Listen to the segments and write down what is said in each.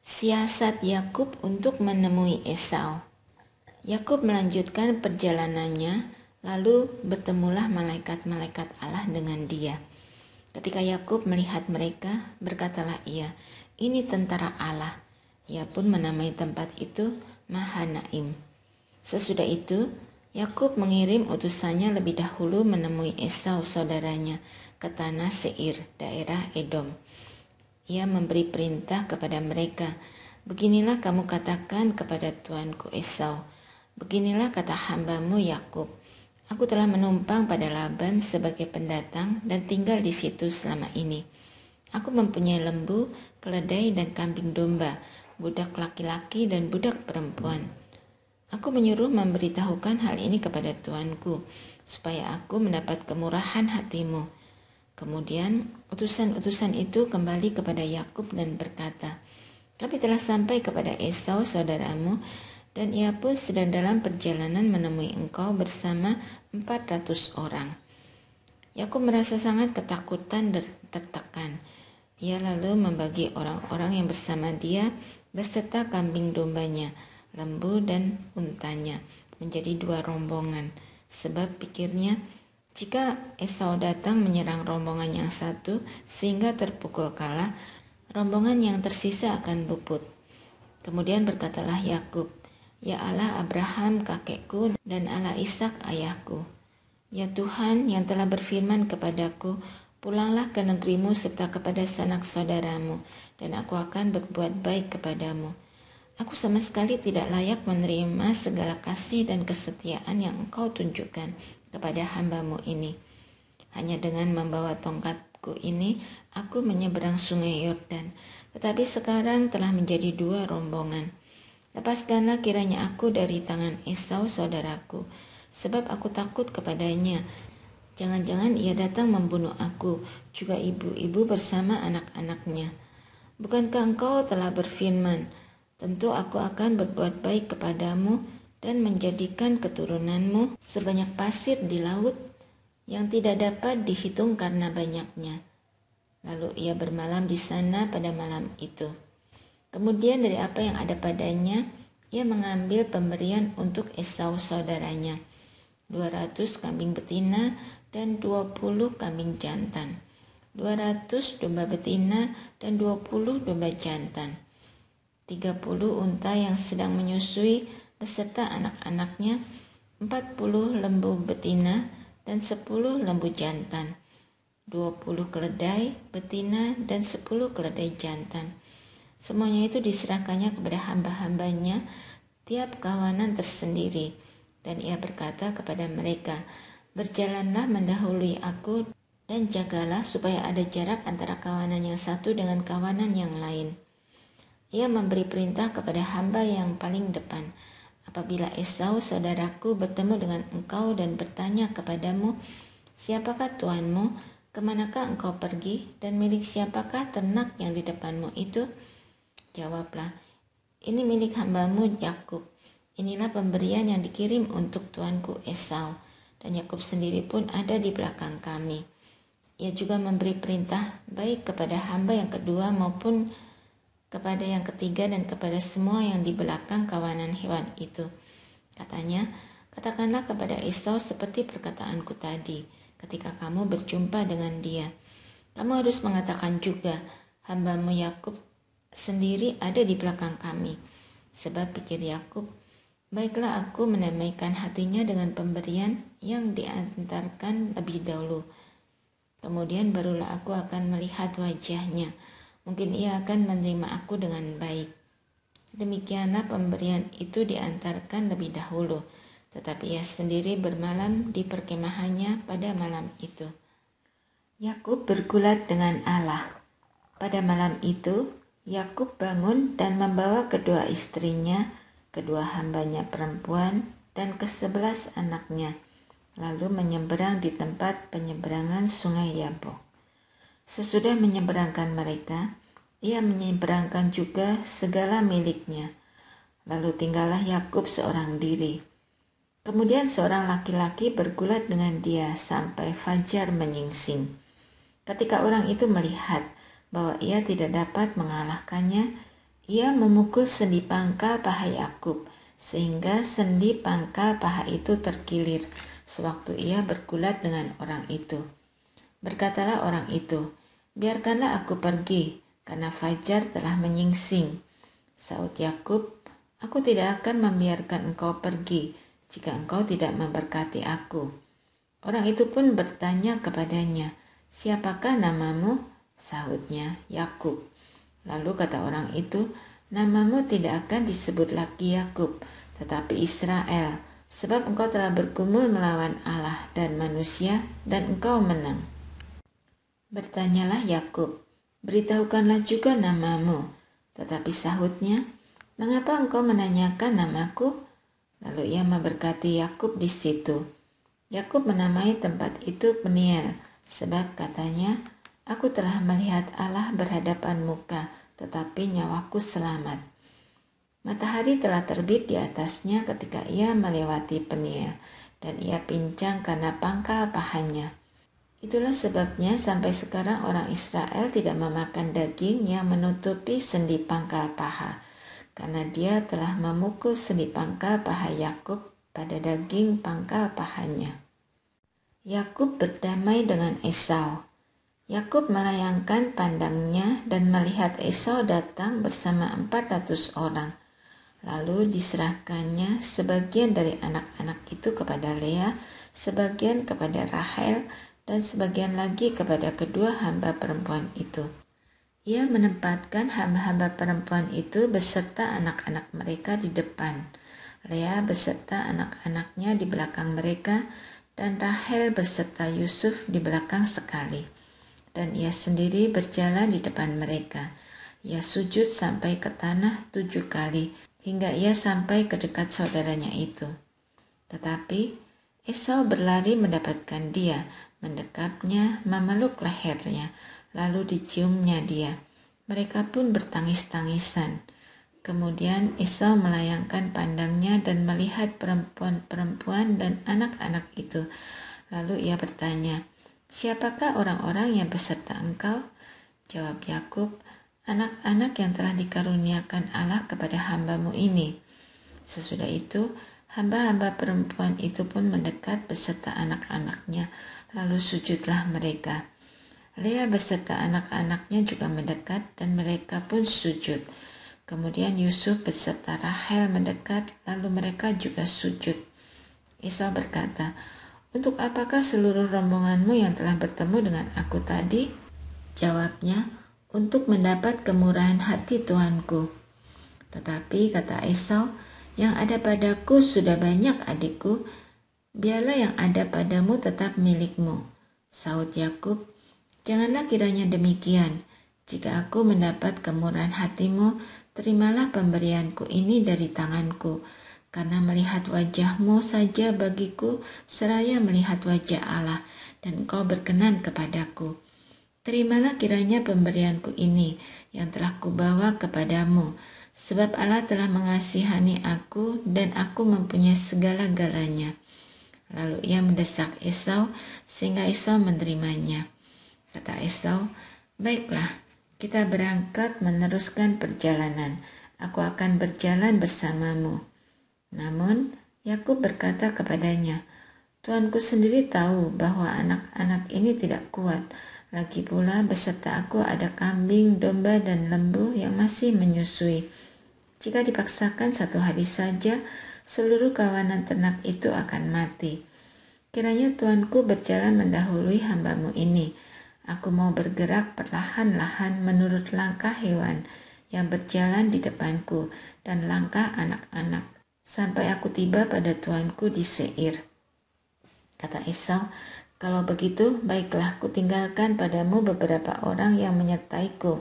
Siasat Yakub untuk menemui Esau. Yakub melanjutkan perjalanannya, lalu bertemulah malaikat-malaikat Allah dengan dia. Ketika Yakub melihat mereka, berkatalah ia, "Ini tentara Allah." Ia pun menamai tempat itu Mahanaim. Sesudah itu, Yakub mengirim utusannya lebih dahulu menemui Esau saudaranya ke tanah Seir, daerah Edom. Ia memberi perintah kepada mereka, "Beginilah kamu katakan kepada tuanku Esau, beginilah kata hambamu Yakub, aku telah menumpang pada Laban sebagai pendatang dan tinggal di situ selama ini. Aku mempunyai lembu, keledai dan kambing domba, budak laki-laki dan budak perempuan. Aku menyuruh memberitahukan hal ini kepada tuanku, supaya aku mendapat kemurahan hatimu." Kemudian utusan-utusan itu kembali kepada Yakub dan berkata, "Kami telah sampai kepada Esau saudaramu, dan ia pun sedang dalam perjalanan menemui engkau bersama 400 orang." Yakub merasa sangat ketakutan dan tertekan. Ia lalu membagi orang-orang yang bersama dia beserta kambing dombanya, lembu dan untanya menjadi 2 rombongan, sebab pikirnya, jika Esau datang menyerang rombongan yang satu sehingga terpukul kalah, rombongan yang tersisa akan luput. Kemudian berkatalah Yakub, "Ya Allah Abraham kakekku dan Allah Ishak ayahku, ya Tuhan yang telah berfirman kepadaku, pulanglah ke negerimu serta kepada sanak saudaramu, dan aku akan berbuat baik kepadamu. Aku sama sekali tidak layak menerima segala kasih dan kesetiaan yang engkau tunjukkan kepada hambamu ini. Hanya dengan membawa tongkatku ini, aku menyeberang sungai Yordan, tetapi sekarang telah menjadi 2 rombongan. Lepaskanlah kiranya aku dari tangan Esau saudaraku, sebab aku takut kepadanya. Jangan-jangan ia datang membunuh aku, juga ibu-ibu bersama anak-anaknya. Bukankah engkau telah berfirman, tentu aku akan berbuat baik kepadamu dan menjadikan keturunanmu sebanyak pasir di laut yang tidak dapat dihitung karena banyaknya." Lalu ia bermalam di sana pada malam itu. Kemudian dari apa yang ada padanya, ia mengambil pemberian untuk Esau saudaranya, 200 kambing betina dan 20 kambing jantan, 200 domba betina dan 20 domba jantan, 30 unta yang sedang menyusui beserta anak-anaknya, 40 lembu betina dan 10 lembu jantan, 20 keledai betina dan 10 keledai jantan. Semuanya itu diserahkannya kepada hamba-hambanya, tiap kawanan tersendiri. Dan ia berkata kepada mereka, "Berjalanlah mendahului aku dan jagalah supaya ada jarak antara kawanan yang satu dengan kawanan yang lain." Ia memberi perintah kepada hamba yang paling depan, "Apabila Esau saudaraku bertemu dengan engkau dan bertanya kepadamu, 'Siapakah tuanmu? Kemanakah engkau pergi? Dan milik siapakah ternak yang di depanmu itu?' Jawablah, 'Ini milik hambamu Yakub. Inilah pemberian yang dikirim untuk tuanku Esau, dan Yakub sendiri pun ada di belakang kami.' Ia juga memberi perintah baik kepada hamba yang kedua maupun kepada yang ketiga dan kepada semua yang di belakang kawanan hewan itu. Katanya, 'Katakanlah kepada Esau seperti perkataanku tadi ketika kamu berjumpa dengan dia. Kamu harus mengatakan juga, hambamu Yakub sendiri ada di belakang kami.' Sebab pikir Yakub, baiklah aku menamaikan hatinya dengan pemberian yang diantarkan lebih dahulu. Kemudian barulah aku akan melihat wajahnya. Mungkin ia akan menerima aku dengan baik." Demikianlah pemberian itu diantarkan lebih dahulu, tetapi ia sendiri bermalam di perkemahannya pada malam itu. Yakub bergulat dengan Allah. Pada malam itu, Yakub bangun dan membawa kedua istrinya, kedua hambanya perempuan, dan ke-11 anaknya, lalu menyeberang di tempat penyeberangan sungai Yabok. Sesudah menyeberangkan mereka, ia menyeberangkan juga segala miliknya. Lalu tinggallah Yakub seorang diri. Kemudian seorang laki-laki bergulat dengan dia sampai fajar menyingsing. Ketika orang itu melihat bahwa ia tidak dapat mengalahkannya, Ia memukul sendi pangkal paha Yakub, sehingga sendi pangkal paha itu terkilir sewaktu ia bergulat dengan orang itu. Berkatalah orang itu, "Biarkanlah aku pergi, karena fajar telah menyingsing." Saud Yakub, "Aku tidak akan membiarkan engkau pergi jika engkau tidak memberkati aku." Orang itu pun bertanya kepadanya, "Siapakah namamu?" Sahutnya, "Yakub." Lalu kata orang itu, "Namamu tidak akan disebut lagi Yakub, tetapi Israel, sebab engkau telah bergumul melawan Allah dan manusia, dan engkau menang." Bertanyalah Yakub, "Beritahukanlah juga namamu." Tetapi sahutnya, "Mengapa engkau menanyakan namaku?" Lalu ia memberkati Yakub di situ. Yakub menamai tempat itu Peniel, sebab katanya, "Aku telah melihat Allah berhadapan muka, tetapi nyawaku selamat." Matahari telah terbit di atasnya ketika ia melewati Peniel, dan ia pincang karena pangkal pahanya. Itulah sebabnya sampai sekarang orang Israel tidak memakan daging yang menutupi sendi pangkal paha, karena dia telah memukul sendi pangkal paha Yakub pada daging pangkal pahanya. Yakub berdamai dengan Esau. Yakub melayangkan pandangnya dan melihat Esau datang bersama 400 orang. Lalu diserahkannya sebagian dari anak-anak itu kepada Lea, sebagian kepada Rahel, dan sebagian lagi kepada kedua hamba perempuan itu. Ia menempatkan hamba-hamba perempuan itu beserta anak-anak mereka di depan, Lea beserta anak-anaknya di belakang mereka, dan Rahel beserta Yusuf di belakang sekali. Dan ia sendiri berjalan di depan mereka. Ia sujud sampai ke tanah 7 kali, hingga ia sampai ke dekat saudaranya itu. Tetapi Esau berlari mendapatkan dia, mendekapnya, memeluk lehernya, lalu diciumnya dia. Mereka pun bertangis-tangisan. Kemudian Esau melayangkan pandangnya dan melihat perempuan-perempuan dan anak-anak itu. Lalu ia bertanya, "Siapakah orang-orang yang beserta engkau?" Jawab Yakub, "Anak-anak yang telah dikaruniakan Allah kepada hambamu ini." Sesudah itu, hamba-hamba perempuan itu pun mendekat beserta anak-anaknya, lalu sujudlah mereka. Lea beserta anak-anaknya juga mendekat dan mereka pun sujud. Kemudian Yusuf beserta Rahel mendekat, lalu mereka juga sujud. Esau berkata, "Untuk apakah seluruh rombonganmu yang telah bertemu dengan aku tadi?" Jawabnya, "Untuk mendapat kemurahan hati tuanku." Tetapi kata Esau, "Yang ada padaku sudah banyak adikku, biarlah yang ada padamu tetap milikmu." Saud Yakub, "Janganlah kiranya demikian. Jika aku mendapat kemurahan hatimu, terimalah pemberianku ini dari tanganku, karena melihat wajahmu saja bagiku seraya melihat wajah Allah, dan engkau berkenan kepadaku. Terimalah kiranya pemberianku ini yang telah kubawa kepadamu, sebab Allah telah mengasihani aku dan aku mempunyai segala-galanya." Lalu ia mendesak Esau sehingga Esau menerimanya. Kata Esau, "Baiklah, kita berangkat meneruskan perjalanan. Aku akan berjalan bersamamu." Namun Yakub berkata kepadanya, "Tuanku sendiri tahu bahwa anak-anak ini tidak kuat. Lagi pula beserta aku ada kambing, domba, dan lembu yang masih menyusui. Jika dipaksakan 1 hari saja, seluruh kawanan ternak itu akan mati. Kiranya tuanku berjalan mendahului hambamu ini. Aku mau bergerak perlahan-lahan menurut langkah hewan yang berjalan di depanku dan langkah anak-anak, sampai aku tiba pada tuanku di Seir." Kata Esau, "Kalau begitu, baiklah, kutinggalkan padamu beberapa orang yang menyertaiku."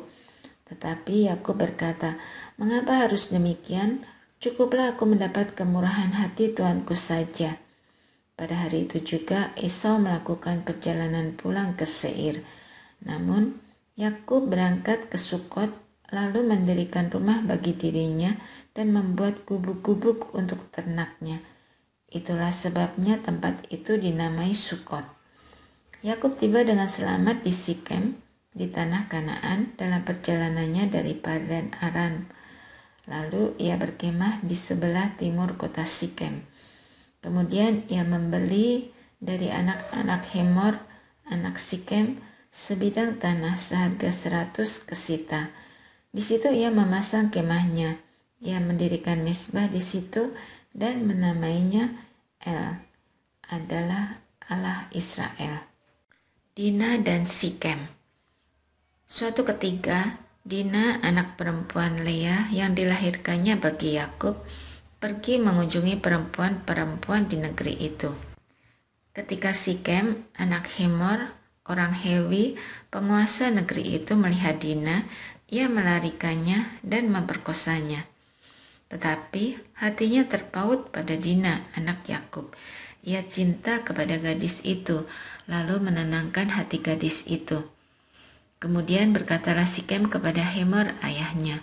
Tetapi Yakub berkata, "Mengapa harus demikian? Cukuplah aku mendapat kemurahan hati tuanku saja." Pada hari itu juga Esau melakukan perjalanan pulang ke Seir. Namun Yakub berangkat ke Sukot, lalu mendirikan rumah bagi dirinya dan membuat gubuk-gubuk untuk ternaknya. Itulah sebabnya tempat itu dinamai Sukot. Yakub tiba dengan selamat di Sikem, di tanah Kanaan, dalam perjalanannya dari Padan Aram. Lalu ia berkemah di sebelah timur kota Sikem. Kemudian ia membeli dari anak-anak Hemor, anak Sikem, sebidang tanah seharga 100 kesita. Di situ ia memasang kemahnya. Ia mendirikan mezbah di situ dan menamainya El, adalah Allah Israel. Dina dan Sikem. Suatu ketika, Dina, anak perempuan Lea yang dilahirkannya bagi Yakub, pergi mengunjungi perempuan-perempuan di negeri itu. Ketika Sikem, anak Hemor, orang Hewi, penguasa negeri itu melihat Dina, ia melarikannya dan memperkosanya. Tetapi hatinya terpaut pada Dina, anak Yakub. Ia cinta kepada gadis itu, lalu menenangkan hati gadis itu. Kemudian berkatalah Sikem kepada Hemor ayahnya,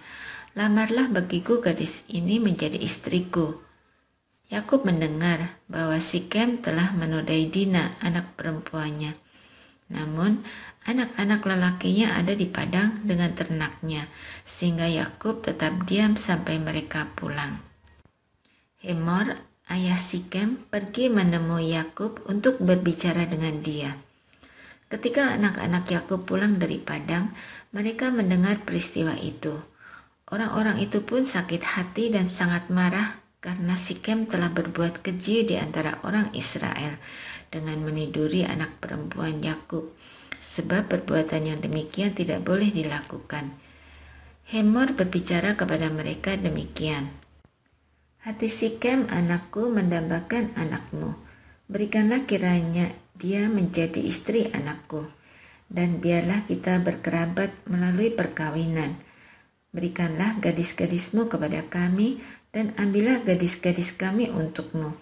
"Lamarlah bagiku gadis ini menjadi istriku." Yakub mendengar bahwa Sikem telah menodai Dina, anak perempuannya. Namun, anak-anak lelakinya ada di padang dengan ternaknya, sehingga Yakub tetap diam sampai mereka pulang. Hemor, ayah Sikem, pergi menemui Yakub untuk berbicara dengan dia. Ketika anak-anak Yakub pulang dari padang, mereka mendengar peristiwa itu. Orang-orang itu pun sakit hati dan sangat marah karena Sikem telah berbuat keji di antara orang Israel dengan meniduri anak perempuan Yakub, sebab perbuatan yang demikian tidak boleh dilakukan. Hemor berbicara kepada mereka demikian, "Hati Sikem anakku mendambakan anakmu. Berikanlah kiranya dia menjadi istri anakku, dan biarlah kita berkerabat melalui perkawinan. Berikanlah gadis-gadismu kepada kami, dan ambillah gadis-gadis kami untukmu.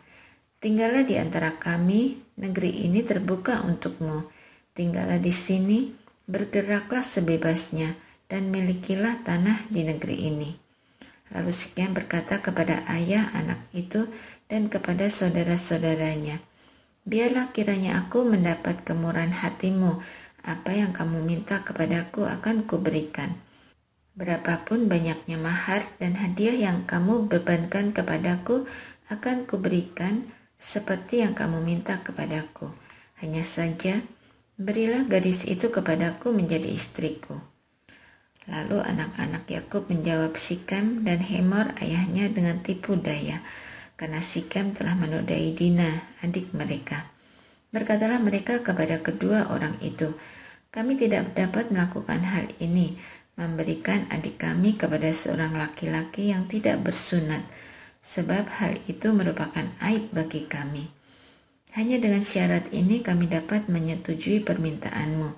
Tinggallah di antara kami, negeri ini terbuka untukmu. Tinggallah di sini, bergeraklah sebebasnya, dan milikilah tanah di negeri ini." Lalu Sikem berkata kepada ayah anak itu dan kepada saudara-saudaranya, "Biarlah kiranya aku mendapat kemurahan hatimu, apa yang kamu minta kepadaku akan kuberikan. Berapapun banyaknya mahar dan hadiah yang kamu bebankan kepadaku akan kuberikan seperti yang kamu minta kepadaku. Hanya saja, berilah gadis itu kepadaku menjadi istriku." Lalu anak-anak Yakub menjawab Sikem dan Hemor ayahnya dengan tipu daya, karena Sikem telah menodai Dina, adik mereka. Berkatalah mereka kepada kedua orang itu, "Kami tidak dapat melakukan hal ini, memberikan adik kami kepada seorang laki-laki yang tidak bersunat, sebab hal itu merupakan aib bagi kami. Hanya dengan syarat ini kami dapat menyetujui permintaanmu,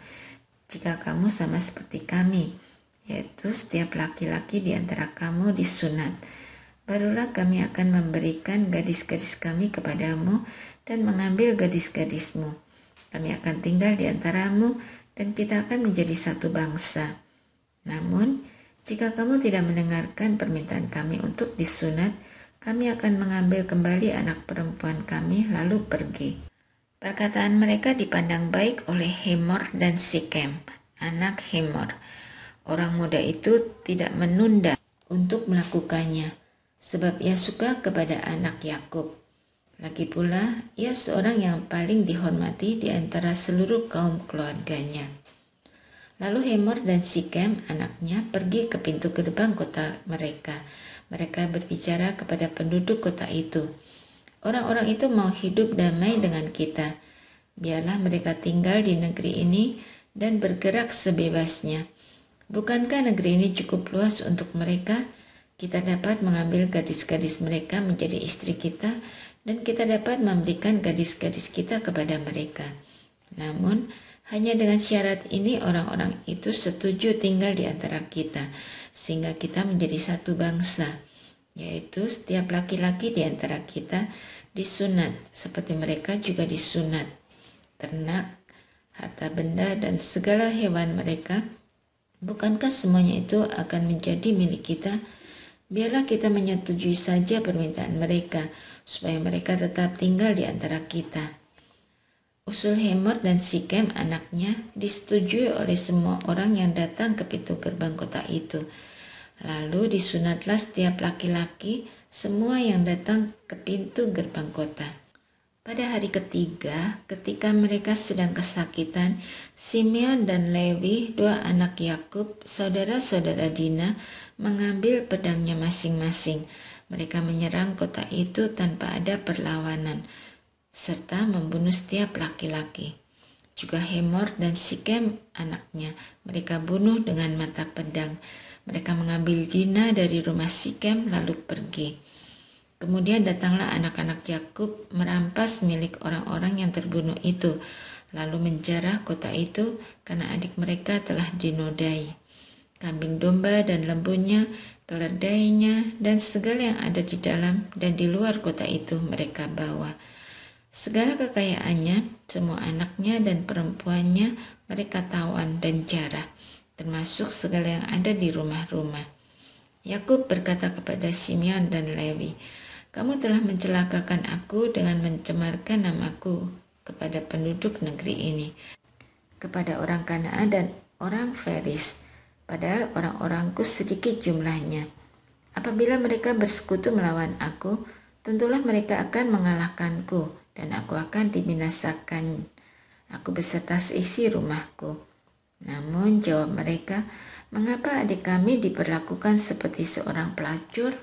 jika kamu sama seperti kami, yaitu setiap laki-laki di antara kamu disunat. Barulah kami akan memberikan gadis-gadis kami kepadamu dan mengambil gadis-gadismu. Kami akan tinggal di antaramu dan kita akan menjadi satu bangsa. Namun, jika kamu tidak mendengarkan permintaan kami untuk disunat, kami akan mengambil kembali anak perempuan kami lalu pergi." Perkataan mereka dipandang baik oleh Hemor dan Sikem, anak Hemor. Orang muda itu tidak menunda untuk melakukannya, sebab ia suka kepada anak Yakub. Lagi pula, ia seorang yang paling dihormati di antara seluruh kaum keluarganya. Lalu Hemor dan Sikem, anaknya, pergi ke pintu gerbang kota mereka. Mereka berbicara kepada penduduk kota itu, "Orang-orang itu mau hidup damai dengan kita. Biarlah mereka tinggal di negeri ini dan bergerak sebebasnya. Bukankah negeri ini cukup luas untuk mereka? Kita dapat mengambil gadis-gadis mereka menjadi istri kita, dan kita dapat memberikan gadis-gadis kita kepada mereka. Namun, hanya dengan syarat ini orang-orang itu setuju tinggal di antara kita, sehingga kita menjadi satu bangsa, yaitu setiap laki-laki di antara kita disunat, seperti mereka juga disunat. Ternak, harta benda, dan segala hewan mereka, bukankah semuanya itu akan menjadi milik kita? Biarlah kita menyetujui saja permintaan mereka, supaya mereka tetap tinggal di antara kita." Usul Hemor dan Sikem anaknya disetujui oleh semua orang yang datang ke pintu gerbang kota itu. Lalu disunatlah setiap laki-laki semua yang datang ke pintu gerbang kota. Pada hari ketiga, ketika mereka sedang kesakitan, Simeon dan Lewi, dua anak Yakub, saudara-saudara Dina, mengambil pedangnya masing-masing. Mereka menyerang kota itu tanpa ada perlawanan, serta membunuh setiap laki-laki. Juga Hemor dan Sikem anaknya, mereka bunuh dengan mata pedang. Mereka mengambil Dina dari rumah Sikem lalu pergi. Kemudian datanglah anak-anak Yakub merampas milik orang-orang yang terbunuh itu, lalu menjarah kota itu karena adik mereka telah dinodai. Kambing domba dan lembunya, keledainya, dan segala yang ada di dalam dan di luar kota itu mereka bawa. Segala kekayaannya, semua anaknya dan perempuannya mereka tawan dan jarah, termasuk segala yang ada di rumah-rumah. Yakub berkata kepada Simeon dan Lewi, "Kamu telah mencelakakan aku dengan mencemarkan namaku kepada penduduk negeri ini, kepada orang Kanaan dan orang Feris, padahal orang-orangku sedikit jumlahnya. Apabila mereka bersekutu melawan aku, tentulah mereka akan mengalahkanku dan aku akan dibinasakan, aku beserta seisi rumahku." Namun jawab mereka, "Mengapa adik kami diperlakukan seperti seorang pelacur?